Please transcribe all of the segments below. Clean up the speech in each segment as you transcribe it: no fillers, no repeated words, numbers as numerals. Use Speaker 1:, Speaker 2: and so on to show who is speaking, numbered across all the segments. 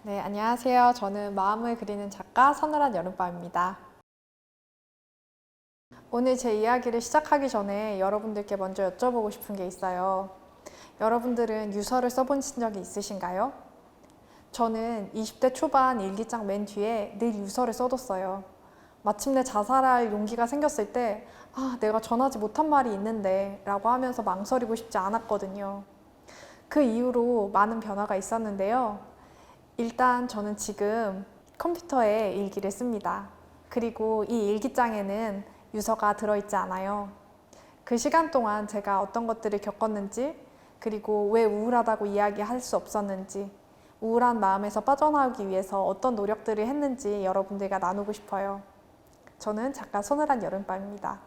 Speaker 1: 네, 안녕하세요. 저는 마음을 그리는 작가 서늘한 여름밤입니다. 오늘 제 이야기를 시작하기 전에 여러분들께 먼저 여쭤보고 싶은 게 있어요. 여러분들은 유서를 써보신 적이 있으신가요? 저는 20대 초반 일기장 맨 뒤에 늘 유서를 써뒀어요. 마침내 자살할 용기가 생겼을 때 내가 전하지 못한 말이 있는데 라고 하면서 망설이고 싶지 않았거든요. 그 이후로 많은 변화가 있었는데요. 일단 저는 지금 컴퓨터에 일기를 씁니다. 그리고 이 일기장에는 유서가 들어있지 않아요. 그 시간 동안 제가 어떤 것들을 겪었는지, 그리고 왜 우울하다고 이야기할 수 없었는지, 우울한 마음에서 빠져나오기 위해서 어떤 노력들을 했는지 여러분들과 나누고 싶어요. 저는 작가 서늘한 여름밤입니다.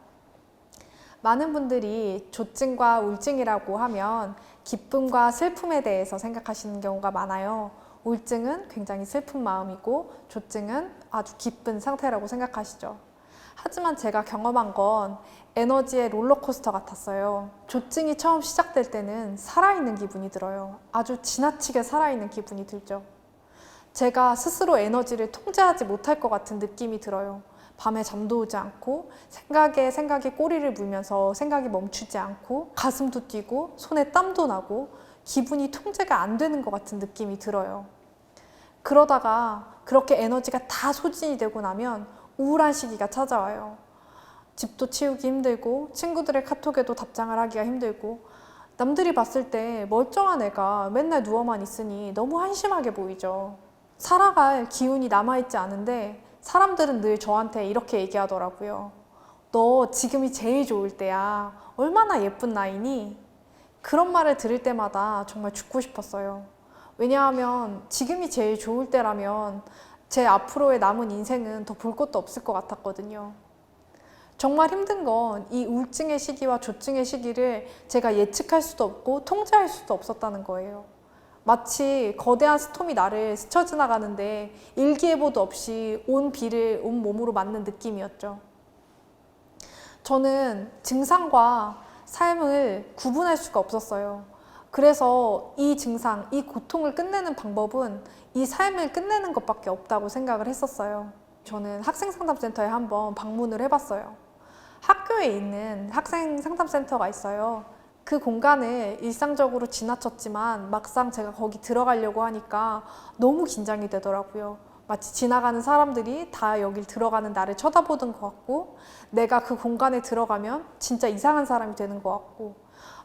Speaker 1: 많은 분들이 조증과 우울증이라고 하면 기쁨과 슬픔에 대해서 생각하시는 경우가 많아요. 우울증은 굉장히 슬픈 마음이고 조증은 아주 기쁜 상태라고 생각하시죠. 하지만 제가 경험한 건 에너지의 롤러코스터 같았어요. 조증이 처음 시작될 때는 살아있는 기분이 들어요. 아주 지나치게 살아있는 기분이 들죠. 제가 스스로 에너지를 통제하지 못할 것 같은 느낌이 들어요. 밤에 잠도 오지 않고 생각에 꼬리를 물면서 생각이 멈추지 않고 가슴도 뛰고 손에 땀도 나고 기분이 통제가 안 되는 것 같은 느낌이 들어요. 그러다가 그렇게 에너지가 다 소진이 되고 나면 우울한 시기가 찾아와요. 집도 치우기 힘들고 친구들의 카톡에도 답장을 하기가 힘들고 남들이 봤을 때 멀쩡한 애가 맨날 누워만 있으니 너무 한심하게 보이죠. 살아갈 기운이 남아있지 않은데 사람들은 늘 저한테 이렇게 얘기하더라고요. 너 지금이 제일 좋을 때야. 얼마나 예쁜 나이니? 그런 말을 들을 때마다 정말 죽고 싶었어요. 왜냐하면 지금이 제일 좋을 때라면 제 앞으로의 남은 인생은 더 볼 것도 없을 것 같았거든요. 정말 힘든 건 이 우울증의 시기와 조증의 시기를 제가 예측할 수도 없고 통제할 수도 없었다는 거예요. 마치 거대한 스톰이 나를 스쳐 지나가는데 일기예보도 없이 온 비를 온 몸으로 맞는 느낌이었죠. 저는 증상과 삶을 구분할 수가 없었어요. 그래서 이 증상, 이 고통을 끝내는 방법은 이 삶을 끝내는 것밖에 없다고 생각을 했었어요. 저는 학생상담센터에 한번 방문을 해봤어요. 학교에 있는 학생상담센터가 있어요. 그 공간을 일상적으로 지나쳤지만 막상 제가 거기 들어가려고 하니까 너무 긴장이 되더라고요. 마치 지나가는 사람들이 다 여길 들어가는 나를 쳐다보는 것 같고 내가 그 공간에 들어가면 진짜 이상한 사람이 되는 것 같고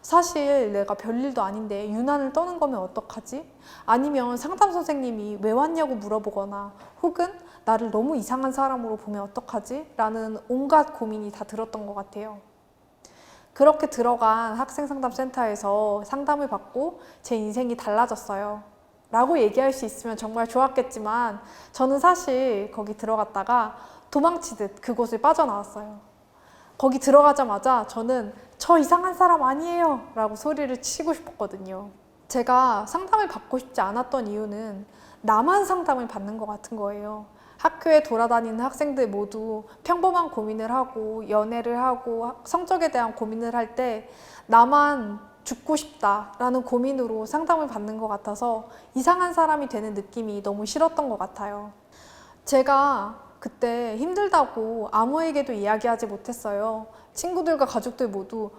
Speaker 1: 사실 내가 별일도 아닌데 유난을 떠는 거면 어떡하지? 아니면 상담 선생님이 왜 왔냐고 물어보거나 혹은 나를 너무 이상한 사람으로 보면 어떡하지? 라는 온갖 고민이 다 들었던 것 같아요. 그렇게 들어간 학생상담센터에서 상담을 받고 제 인생이 달라졌어요. 라고 얘기할 수 있으면 정말 좋았겠지만 저는 사실 거기 들어갔다가 도망치듯 그곳을 빠져나왔어요. 거기 들어가자마자 저는 저 이상한 사람 아니에요 라고 소리를 치고 싶었거든요. 제가 상담을 받고 싶지 않았던 이유는 나만 상담을 받는 것 같은 거예요. 학교에 돌아다니는 학생들 모두 평범한 고민을 하고 연애를 하고 성적에 대한 고민을 할 때 나만 죽고 싶다라는 고민으로 상담을 받는 것 같아서 이상한 사람이 되는 느낌이 너무 싫었던 것 같아요. 제가 그때 힘들다고 아무에게도 이야기하지 못했어요. 친구들과 가족들 모두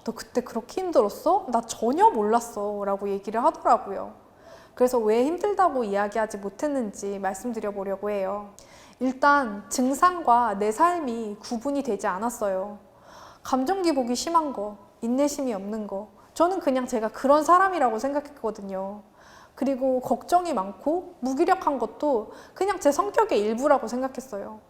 Speaker 1: 너 그때 그렇게 힘들었어? 나 전혀 몰랐어 라고 얘기를 하더라고요. 그래서 왜 힘들다고 이야기하지 못했는지 말씀드려 보려고 해요. 일단 증상과 내 삶이 구분이 되지 않았어요. 감정 기복이 심한 거, 인내심이 없는 거, 저는 그냥 제가 그런 사람이라고 생각했거든요. 그리고 걱정이 많고 무기력한 것도 그냥 제 성격의 일부라고 생각했어요.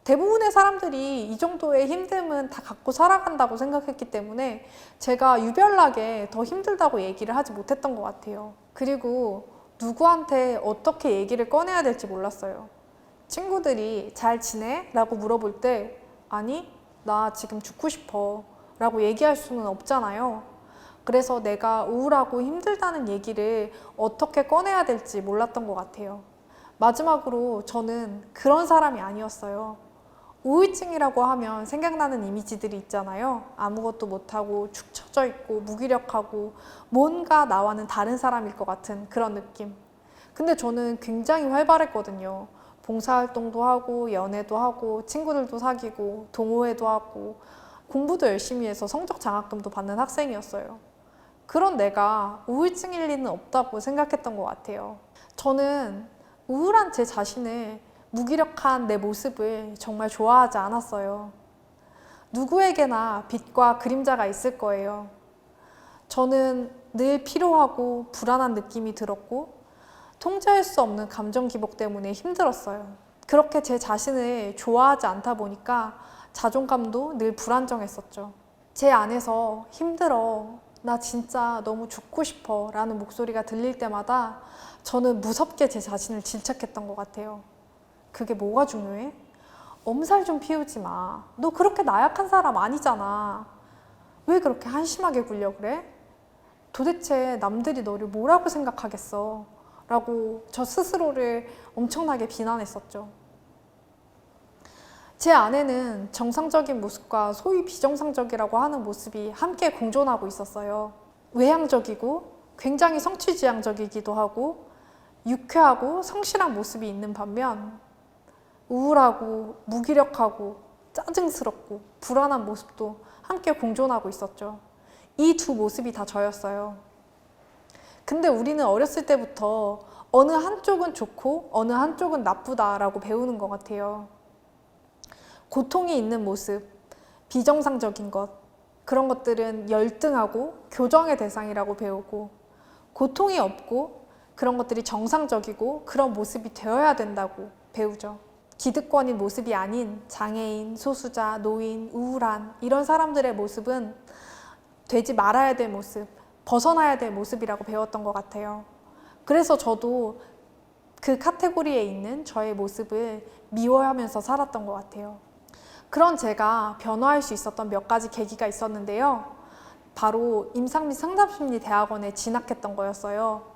Speaker 1: 대부분의 사람들이 이 정도의 힘듦은 다 갖고 살아간다고 생각했기 때문에 제가 유별나게 더 힘들다고 얘기를 하지 못했던 것 같아요. 그리고 누구한테 어떻게 얘기를 꺼내야 될지 몰랐어요. 친구들이 잘 지내? 라고 물어볼 때 아니, 나 지금 죽고 싶어 라고 얘기할 수는 없잖아요. 그래서 내가 우울하고 힘들다는 얘기를 어떻게 꺼내야 될지 몰랐던 것 같아요. 마지막으로 저는 그런 사람이 아니었어요. 우울증이라고 하면 생각나는 이미지들이 있잖아요. 아무것도 못하고 축 처져 있고 무기력하고 뭔가 나와는 다른 사람일 것 같은 그런 느낌. 근데 저는 굉장히 활발했거든요. 봉사활동도 하고 연애도 하고 친구들도 사귀고 동호회도 하고 공부도 열심히 해서 성적 장학금도 받는 학생이었어요. 그런 내가 우울증일 리는 없다고 생각했던 것 같아요. 저는 우울한 제 자신을, 무기력한 내 모습을 정말 좋아하지 않았어요. 누구에게나 빛과 그림자가 있을 거예요. 저는 늘 피로하고 불안한 느낌이 들었고 통제할 수 없는 감정 기복 때문에 힘들었어요. 그렇게 제 자신을 좋아하지 않다 보니까 자존감도 늘 불안정했었죠. 제 안에서 힘들어, 나 진짜 너무 죽고 싶어 라는 목소리가 들릴 때마다 저는 무섭게 제 자신을 질책했던 것 같아요. 그게 뭐가 중요해? 엄살 좀 피우지 마. 너 그렇게 나약한 사람 아니잖아. 왜 그렇게 한심하게 굴려 그래? 도대체 남들이 너를 뭐라고 생각하겠어? 라고 저 스스로를 엄청나게 비난했었죠. 제 안에는 정상적인 모습과 소위 비정상적이라고 하는 모습이 함께 공존하고 있었어요. 외향적이고 굉장히 성취지향적이기도 하고 유쾌하고 성실한 모습이 있는 반면 우울하고 무기력하고 짜증스럽고 불안한 모습도 함께 공존하고 있었죠. 이 두 모습이 다 저였어요. 근데 우리는 어렸을 때부터 어느 한쪽은 좋고 어느 한쪽은 나쁘다라고 배우는 것 같아요. 고통이 있는 모습, 비정상적인 것, 그런 것들은 열등하고 교정의 대상이라고 배우고, 고통이 없고 그런 것들이 정상적이고 그런 모습이 되어야 된다고 배우죠. 기득권인 모습이 아닌 장애인, 소수자, 노인, 우울한 이런 사람들의 모습은 되지 말아야 될 모습, 벗어나야 될 모습이라고 배웠던 것 같아요. 그래서 저도 그 카테고리에 있는 저의 모습을 미워하면서 살았던 것 같아요. 그런 제가 변화할 수 있었던 몇 가지 계기가 있었는데요. 바로 임상및 상담심리대학원에 진학했던 거였어요.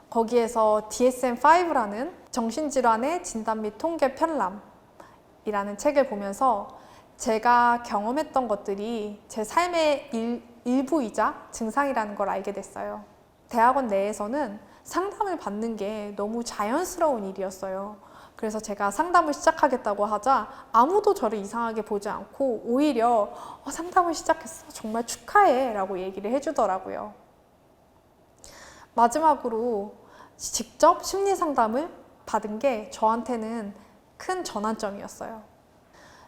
Speaker 1: 거기에서 DSM-5라는 정신질환의 진단 및 통계 편람이라는 책을 보면서 제가 경험했던 것들이 제 삶의 일부이자 증상이라는 걸 알게 됐어요. 대학원 내에서는 상담을 받는 게 너무 자연스러운 일이었어요. 그래서 제가 상담을 시작하겠다고 하자 아무도 저를 이상하게 보지 않고 오히려 상담을 시작했어, 정말 축하해 라고 얘기를 해주더라고요. 마지막으로 직접 심리 상담을 받은 게 저한테는 큰 전환점이었어요.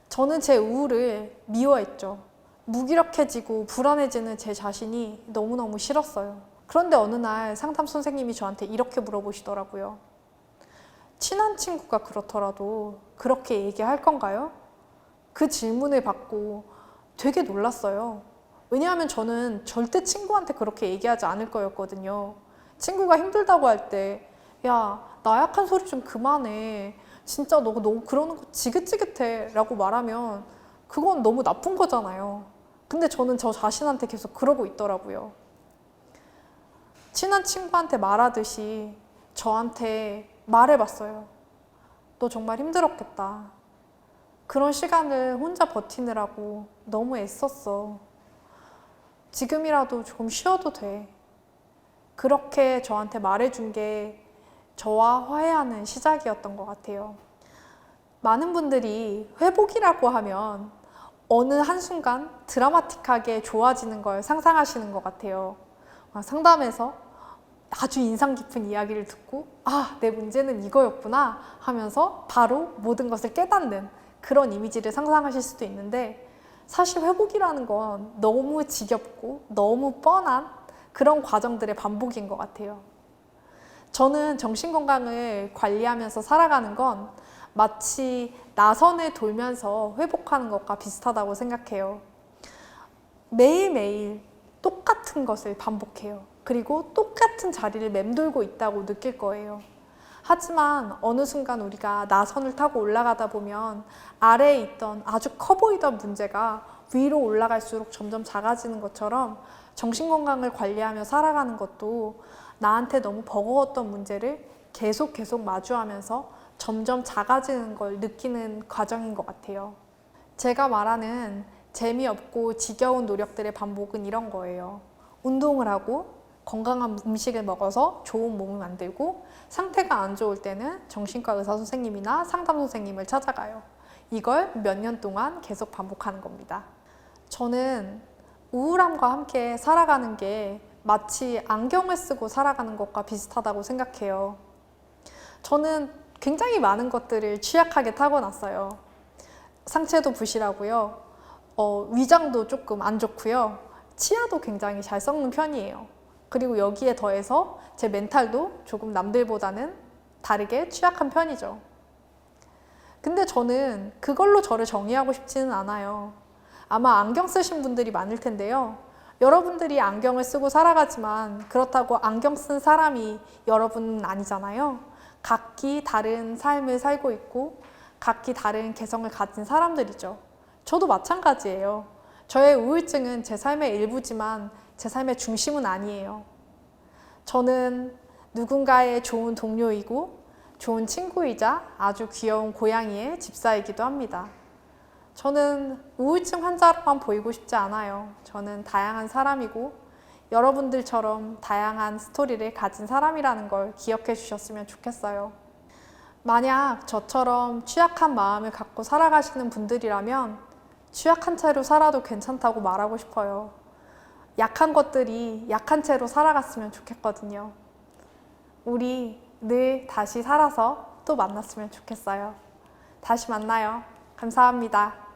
Speaker 1: 저는 제 우울을 미워했죠. 무기력해지고 불안해지는 제 자신이 너무너무 싫었어요. 그런데 어느 날 상담 선생님이 저한테 이렇게 물어보시더라고요. 친한 친구가 그렇더라도 그렇게 얘기할 건가요? 그 질문을 받고 되게 놀랐어요. 왜냐하면 저는 절대 친구한테 그렇게 얘기하지 않을 거였거든요. 친구가 힘들다고 할 때, 야, 나약한 소리 좀 그만해. 진짜 너 너무 그러는 거 지긋지긋해 라고 말하면 그건 너무 나쁜 거잖아요. 근데 저는 저 자신한테 계속 그러고 있더라고요. 친한 친구한테 말하듯이 저한테 말해봤어요. 너 정말 힘들었겠다. 그런 시간을 혼자 버티느라고 너무 애썼어. 지금이라도 조금 쉬어도 돼. 그렇게 저한테 말해준 게 저와 화해하는 시작이었던 것 같아요. 많은 분들이 회복이라고 하면 어느 한순간 드라마틱하게 좋아지는 걸 상상하시는 것 같아요. 상담에서 아주 인상 깊은 이야기를 듣고 내 문제는 이거였구나 하면서 바로 모든 것을 깨닫는 그런 이미지를 상상하실 수도 있는데, 사실 회복이라는 건 너무 지겹고 너무 뻔한 그런 과정들의 반복인 것 같아요. 저는 정신건강을 관리하면서 살아가는 건 마치 나선을 돌면서 회복하는 것과 비슷하다고 생각해요. 매일매일 똑같은 것을 반복해요. 그리고 똑같은 자리를 맴돌고 있다고 느낄 거예요. 하지만 어느 순간 우리가 나선을 타고 올라가다 보면 아래에 있던 아주 커 보이던 문제가 위로 올라갈수록 점점 작아지는 것처럼 정신건강을 관리하며 살아가는 것도 나한테 너무 버거웠던 문제를 계속 마주하면서 점점 작아지는 걸 느끼는 과정인 것 같아요. 제가 말하는 재미없고 지겨운 노력들의 반복은 이런 거예요. 운동을 하고 건강한 음식을 먹어서 좋은 몸을 만들고 상태가 안 좋을 때는 정신과 의사 선생님이나 상담 선생님을 찾아가요. 이걸 몇 년 동안 계속 반복하는 겁니다. 저는 우울함과 함께 살아가는 게 마치 안경을 쓰고 살아가는 것과 비슷하다고 생각해요. 저는 굉장히 많은 것들을 취약하게 타고났어요. 상체도 부실하고요. 위장도 조금 안 좋고요. 치아도 굉장히 잘 썩는 편이에요. 그리고 여기에 더해서 제 멘탈도 조금 남들보다는 다르게 취약한 편이죠. 근데 저는 그걸로 저를 정의하고 싶지는 않아요. 아마 안경 쓰신 분들이 많을 텐데요. 여러분들이 안경을 쓰고 살아가지만 그렇다고 안경 쓴 사람이 여러분은 아니잖아요. 각기 다른 삶을 살고 있고 각기 다른 개성을 가진 사람들이죠. 저도 마찬가지예요. 저의 우울증은 제 삶의 일부지만 제 삶의 중심은 아니에요. 저는 누군가의 좋은 동료이고 좋은 친구이자 아주 귀여운 고양이의 집사이기도 합니다. 저는 우울증 환자로만 보이고 싶지 않아요. 저는 다양한 사람이고 여러분들처럼 다양한 스토리를 가진 사람이라는 걸 기억해 주셨으면 좋겠어요. 만약 저처럼 취약한 마음을 갖고 살아가시는 분들이라면 취약한 채로 살아도 괜찮다고 말하고 싶어요. 약한 것들이 약한 채로 살아갔으면 좋겠거든요. 우리 늘 다시 살아서 또 만났으면 좋겠어요. 다시 만나요. 감사합니다.